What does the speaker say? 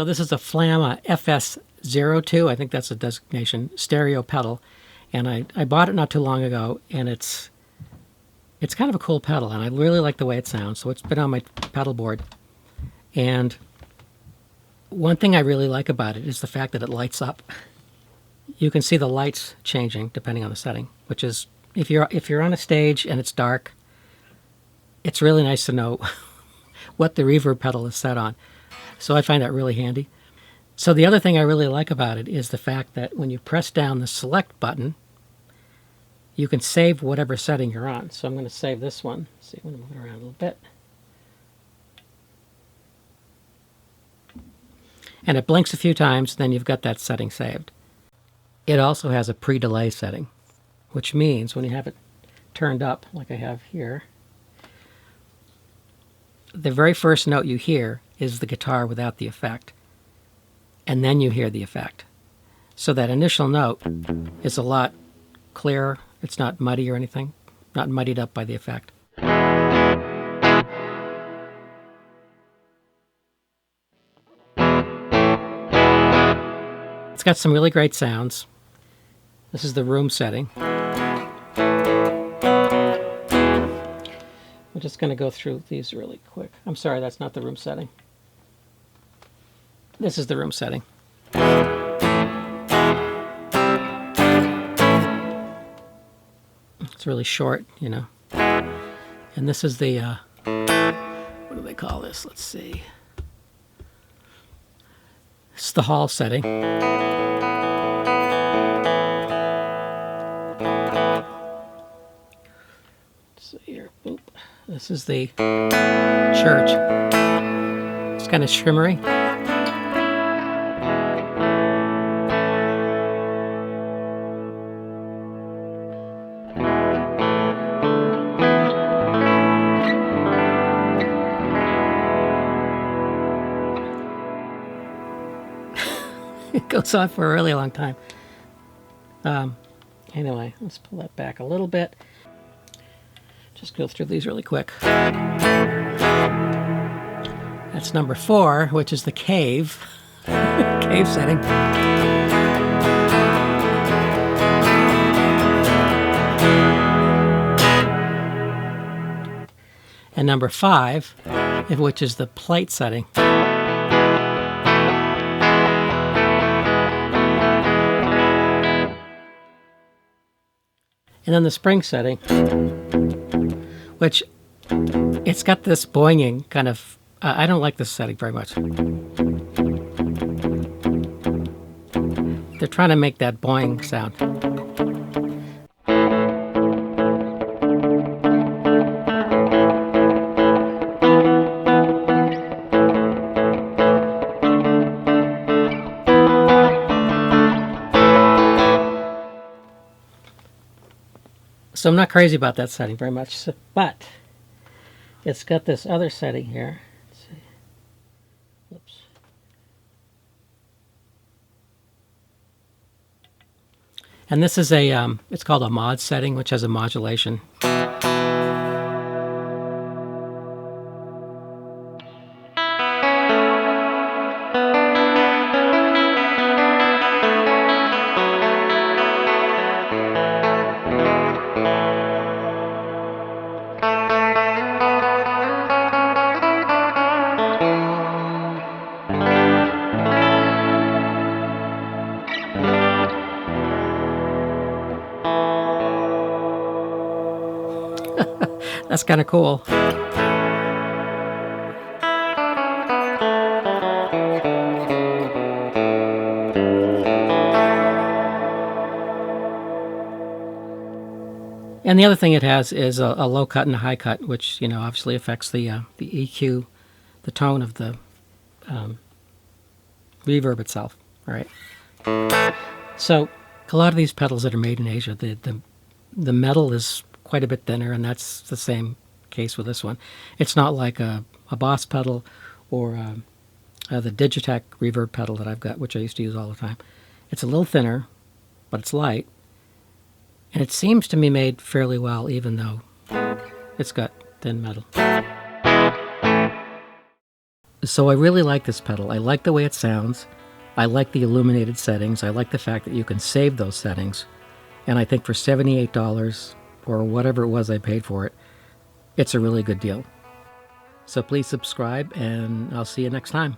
So this is a Flamma FS02, I think that's a designation, stereo pedal. And I bought it not too long ago, and it's kind of a cool pedal, and I really like the way it sounds. So it's been on my pedal board. And one thing I really like about it is the fact that it lights up. You can see the lights changing depending on the setting, which is, if you're on a stage and it's dark, it's really nice to know what the reverb pedal is set on. So I find that really handy. So the other thing I really like about it is the fact that when you press down the select button, you can save whatever setting you're on. So I'm going to save this one. Let's see, I'm going to move it around a little bit. And it blinks a few times, then you've got that setting saved. It also has a pre-delay setting, which means when you have it turned up, like I have here, the very first note you hear is the guitar without the effect. And then you hear the effect. So that initial note is a lot clearer. It's not muddy or anything, not muddied up by the effect. It's got some really great sounds. This is the room setting. I'm just going to go through these really quick. I'm sorry, that's not the room setting. This is the room setting. It's really short, you know. And this is the, what do they call this? Let's see. It's the hall setting. Let's see here. Boop. This is the church. It's kind of shimmery. It goes on for a really long time. Anyway, let's pull that back a little bit. Just go through these really quick. That's number 4, which is the cave. Cave setting. And number 5, which is the plate setting. And then the spring setting, which it's got this boinging kind of, I don't like this setting very much. They're trying to make that boing sound. So I'm not crazy about that setting very much, so, but it's got this other setting here. Let's see. Oops. And this is a, it's called a mod setting, which has a modulation. That's kind of cool. And the other thing it has is a low cut and a high cut, which, you know, obviously affects the EQ, the tone of the reverb itself. All right. So a lot of these pedals that are made in Asia, the metal is quite a bit thinner, and that's the same case with this one. It's not like a Boss pedal or the Digitech reverb pedal that I've got, which I used to use all the time. It's a little thinner, but it's light, and it seems to be made fairly well, even though it's got thin metal. So I really like this pedal. I like the way it sounds. I like the illuminated settings. I like the fact that you can save those settings. And I think for $78 or whatever it was I paid for it, it's a really good deal. So please subscribe, and I'll see you next time.